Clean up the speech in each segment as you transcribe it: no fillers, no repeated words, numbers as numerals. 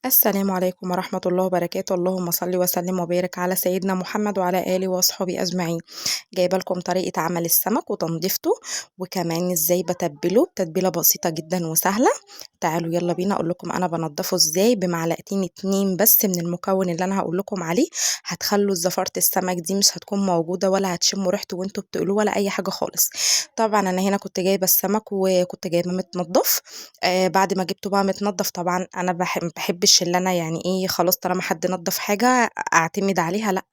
السلام عليكم ورحمة الله وبركاته، اللهم صل وسلم وبارك على سيدنا محمد وعلى آله وصحبه أجمعين. جايبة لكم طريقة عمل السمك وتنظيفته، وكمان ازاي بتبله بتتبيلة بسيطة جدا وسهلة. تعالوا يلا بينا اقول لكم انا بنضفه ازاي. بمعلقتين اتنين بس من المكون اللي انا هقول لكم عليه هتخلوا زفارة السمك دي مش هتكون موجودة، ولا هتشموا ريحته وانتوا بتقلوه ولا اي حاجة خالص. طبعا انا هنا كنت جايبة السمك وكنت جايبه متنضف. بعد ما جبته بقى متنضف، طبعا انا بحبش اللي انا يعني ايه، خلاص طالما حد نضف حاجه اعتمد عليها، لا،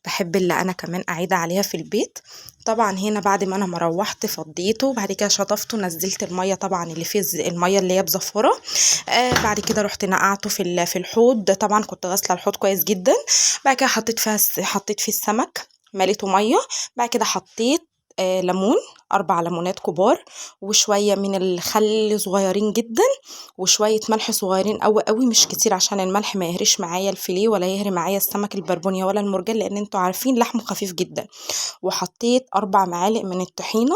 بحب اللي انا كمان اعيد عليها في البيت. طبعا هنا بعد ما انا روحت فضيته، وبعد كده شطفته، نزلت الميه طبعا اللي فيه الميه اللي هي بزفره. بعد كده رحت نقعته في الحوض. طبعا كنت غاسله الحوض كويس جدا. بعد كده حطيت فيه السمك، مليته ميه. بعد كده حطيت ليمون، 4 ليمونات كبار، وشوية من الخل صغيرين جدا، وشوية ملح صغيرين قوي قوي مش كتير، عشان الملح ما يهرش معايا الفيليه ولا يهري معايا السمك البربونيا ولا المرجان، لان انتوا عارفين لحمه خفيف جدا. وحطيت 4 معالق من الطحينة.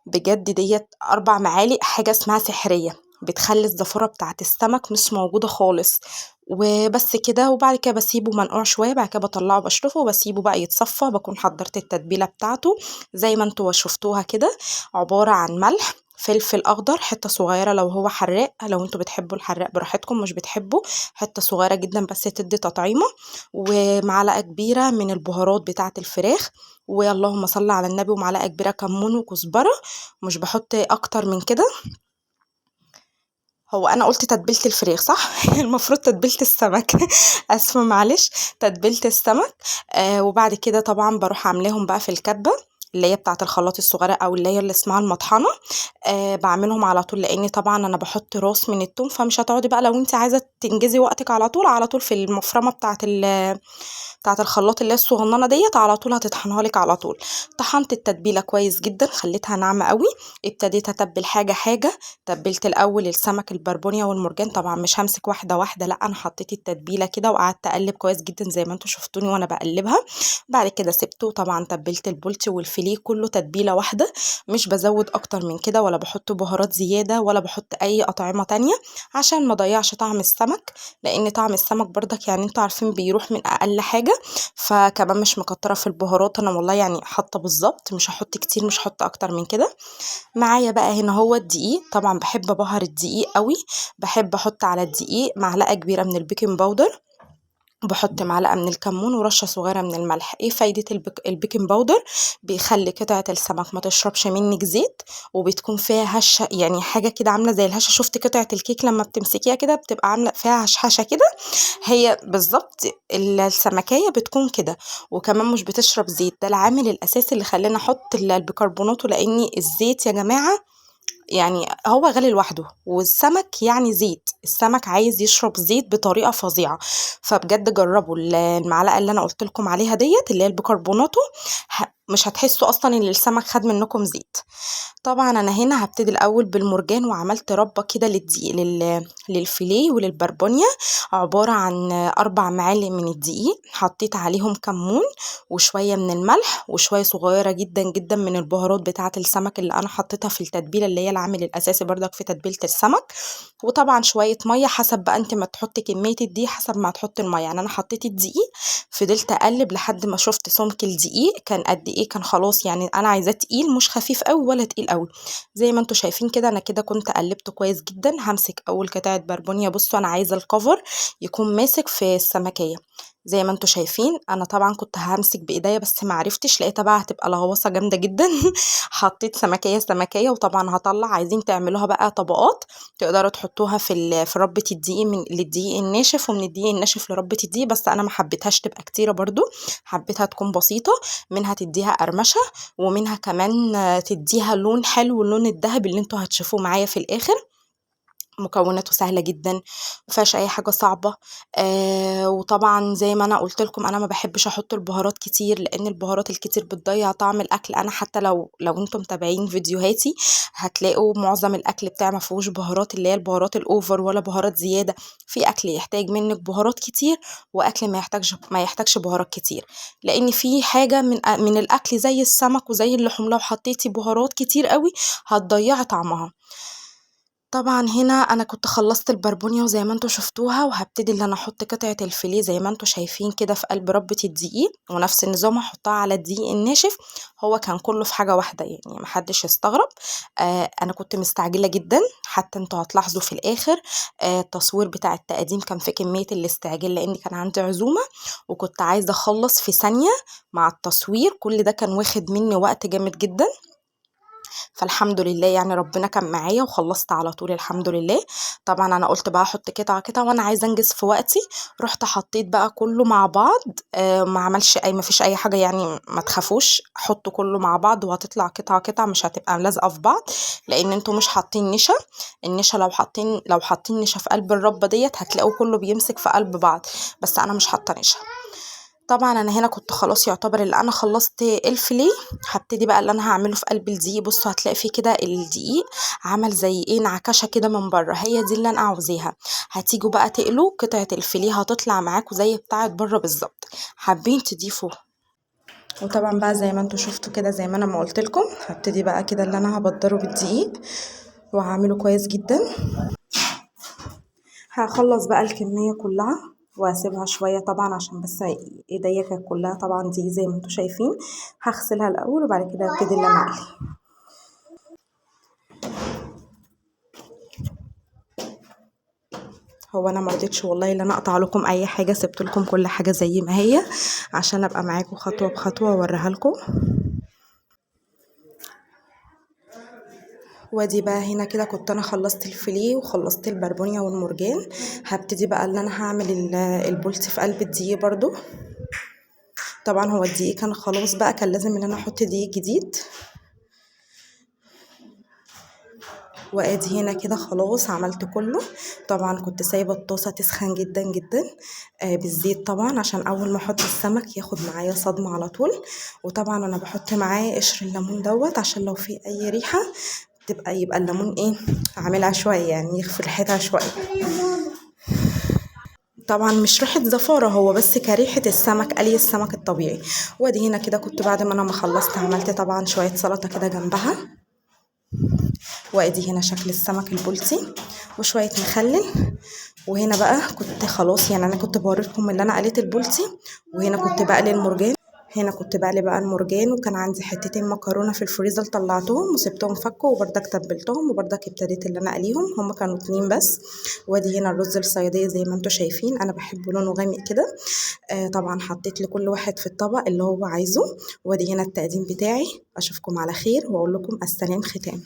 بجد ديت 4 معالق حاجة اسمها سحرية، بتخلي الزفرة بتاعت السمك مش موجودة خالص. وبس كده، وبعد كده بسيبه منقوع شوية، بعد كده بطلعه بشرفه وبسيبه بقى يتصفى. بكون حضرت التتبيلة بتاعته زي ما انتوا شفتوها كده. عبارة عن ملح، فلفل اخضر حته صغيره لو هو حراق، لو انتوا بتحبوا الحراق براحتكم، مش بتحبوا حته صغيره جدا بس تدي تطعيمه. ومعلقه كبيره من البهارات بتاعه الفراخ، واللهم صل على النبي، ومعلقه كبيره كمون وكزبره. مش بحط اكتر من كده. هو انا قلت تتبيله الفراخ صح؟ المفروض تتبيله السمك. اسفه معلش. تتبيله السمك. وبعد كده طبعا بروح عاملاهم بقى في الكبه اللي هي بتاعه الخلاط الصغيره، او اللي هي اللي اسمها المطحنه. بعملهم على طول، لان طبعا انا بحط راس من التوم، فمش هتقعدي بقى لو انت عايزه تنجزي وقتك على طول في المفرمه بتاعه الخلاط اللي هي الصغننه ديت، على طول هتطحنها لك على طول. طحنت التتبيله كويس جدا، خليتها ناعمه قوي. ابتديت اتبل حاجه حاجه. تبلت الاول السمك البربونيا والمرجان، طبعا مش همسك واحده واحده، لا، انا حطيت التتبيله كده وقعدت اقلب كويس جدا زي ما انتم شفتوني وانا بقلبها. بعد كده سبته. طبعا تبلت البولتي والفيليه كله تتبيله واحده، مش بزود اكتر من كده، ولا بحط بهارات زياده، ولا بحط اي اطعمه تانية، عشان ما اضيعش طعم السمك. لان طعم السمك برضك يعني انتوا عارفين بيروح من اقل حاجه. فكمان مش مكتره في البهارات، انا والله يعني حاطه بالظبط، مش هحط كتير، مش هحط اكتر من كده. معايا بقى هنا هو الدقيق. طبعا بحب ابهر الدقيق قوي. بحب احط على الدقيق معلقه كبيره من البيكنج باودر، وبحط معلقه من الكمون ورشه صغيره من الملح. ايه فايده البيكنج باودر؟ بيخلي قطعه السمك ما تشربش منك زيت، وبتكون فيها هشه، يعني حاجه كده عامله زي الهشه. شفت قطعه الكيك لما بتمسكيها كده بتبقى عامله فيها هشهشه كده؟ هي بالظبط السمكية بتكون كده. وكمان مش بتشرب زيت، ده العامل الأساسي اللي خلاني أحط البيكربونات، لأن الزيت يا جماعة يعني هو غالي لوحده، والسمك يعني زيت، السمك عايز يشرب زيت بطريقة فظيعة. فبجد جربوا المعلقة اللي أنا قلت لكم عليها ديت اللي هي البيكربوناتو، مش هتحسوا أصلا إن السمك خد منكم زيت. طبعا انا هنا هبتدي الاول بالمرجان، وعملت ربة كده للدقيق للفيليه وللبربونيا. عبارة عن 4 معالق من الدقيق، حطيت عليهم كمون وشوية من الملح وشوية صغيرة جدا جدا من البهارات بتاعة السمك اللي انا حطيتها في التتبيلة، اللي هي العامل الاساسي برضك في تتبيلة السمك. وطبعا شوية مية حسب بقى انت ما تحطي كمية الدقيق، حسب ما هتحطي المية. يعني انا حطيت الدقيق، فضلت اقلب لحد ما شفت سمك الدقيق كان قد ايه، كان خلاص يعني انا عايزاه تقيل، مش خفيف قوي ولا تقيل قوي. زي ما انتم شايفين كده، انا كده كنت قلبته كويس جدا. همسك اول قطعه بربونيا. بصوا انا عايزه الكفر يكون ماسك في السمكيه. زي ما انتم شايفين، انا طبعا كنت همسك بايديا بس ما عرفتش، لقيتها بقى هتبقى لغوصه جامده جدا. حطيت سمكيه سمكيه، وطبعا هطلع. عايزين تعملوها بقى طبقات، تقدروا تحطوها في ربة الدقيق، من للدقيق الناشف ومن الدقيق الناشف لربة الدقيق، بس انا ما حبيتهاش تبقى كتيره برضو، حبيتها تكون بسيطه. منها تديها قرمشه، ومنها كمان تديها لون حلو، اللون الذهبي اللي انتوا هتشوفوه معايا في الاخر. مكوناته سهله جدا، مفيهاش اي حاجه صعبه. وطبعا زي ما انا قلت لكم، انا ما بحبش احط البهارات كتير، لان البهارات الكتير بتضيع طعم الاكل. انا حتى لو انتم متابعين فيديوهاتي هتلاقوا معظم الاكل بتاعي ما فيهوش بهارات، اللي هي البهارات الاوفر، ولا بهارات زياده. في اكل يحتاج منك بهارات كتير، واكل ما يحتاجش بهارات كتير. لان في حاجه من الاكل زي السمك وزي اللحوم، لو حطيتي بهارات كتير قوي هتضيعي طعمها. طبعا هنا انا كنت خلصت البربونية وزي ما انتوا شفتوها، وهبتدي ان انا احط قطعة الفيليه زي ما انتوا شايفين كده في قلب ربة الدقيق، ونفس النظام هحطها على الدقيق الناشف. هو كان كله في حاجة واحدة يعني محدش يستغرب. انا كنت مستعجلة جدا، حتى انتوا هتلاحظوا في الاخر التصوير بتاع التقديم كان في كمية الاستعجال، لان كان عندي عزومة وكنت عايزة اخلص في ثانية مع التصوير. كل ده كان واخد مني وقت جامد جدا، فالحمد لله يعني ربنا كان معايا وخلصت على طول الحمد لله. طبعا انا قلت بقى احط قطعه قطعه وانا عايزه انجز في وقتي، رحت حطيت بقى كله مع بعض. ما عملش ما فيش اي حاجه يعني، ما تخافوش حطوا كله مع بعض وهتطلع قطعه قطعه، مش هتبقى لازقه في بعض، لان انتوا مش حاطين نشا. النشا لو حاطين نشا في قلب الربه ديت هتلاقوا كله بيمسك في قلب بعض، بس انا مش حاطه نشا. طبعا انا هنا كنت خلاص يعتبر اللي انا خلصت الفيليه. هبتدي بقى اللي انا هعمله في قلب الدقيق. بصوا هتلاقي فيه كده الدقيق عمل زي ايه نعكشه كده من بره، هي دي اللي انا عاوزاها. هتيجوا بقى تقلوا قطعه الفيليه هتطلع معاكم زي بتاعه بره بالظبط. حابين تضيفوا، وطبعا بقى زي ما انتوا شفتوا كده زي ما انا ما قلت لكم، هبتدي بقى كده اللي انا هبدره بالدقيق وهعمله كويس جدا. هخلص بقى الكمية كلها واسيبها شوية طبعا عشان بس ايديا كانت كلها طبعا دي زي ما انتوا شايفين. هغسلها الاول وبعد كده ابتدي اللي انا اقلي. هو انا مرضتش والله ان انا اقطع لكم اي حاجة، سبت لكم كل حاجة زي ما هي عشان ابقى معاكم خطوة بخطوة واوريها لكم. وادي بقى هنا كده كنت انا خلصت الفيليه وخلصت البربونية والمرجان. هبتدي بقى اللي انا هعمل البولتي في قلب الدقيق برضو. طبعا هو الدقيق كان خلاص بقى، كان لازم ان انا احط دقيق جديد. وادي هنا كده خلاص عملت كله. طبعا كنت سايبه الطاسه تسخن جدا جدا بالزيت طبعا عشان اول ما احط السمك ياخد معايا صدمه على طول. وطبعا انا بحط معاه قشر الليمون دوت عشان لو في اي ريحه يبقى الليمون ايه عاملها شويه يعني يخفي ريحتها شويه. طبعا مش ريحه زفاره، هو بس كريحه السمك قلي السمك الطبيعي. وادي هنا كده كنت بعد ما انا ما خلصت عملت طبعا شويه سلطه كده جنبها. وادي هنا شكل السمك البلطي وشويه مخلل. وهنا بقى كنت خلاص يعني انا كنت بوريكم اللي انا قليت البلطي، وهنا كنت بقلي المرجان. هنا كنت بقلي بقى المرجان، وكان عندي حتتين مكرونه في الفريزر طلعتهم وسبتهم فكوا وبردك تبلتهم وبردك ابتديت اللي انا اقليهم، هم كانوا 2 بس. وادي هنا الرز الصياديه زي ما انتم شايفين انا بحب لونه غامق كده. طبعا حطيت لكل واحد في الطبق اللي هو عايزه. وادي هنا التقديم بتاعي. اشوفكم على خير واقول لكم السلام ختام.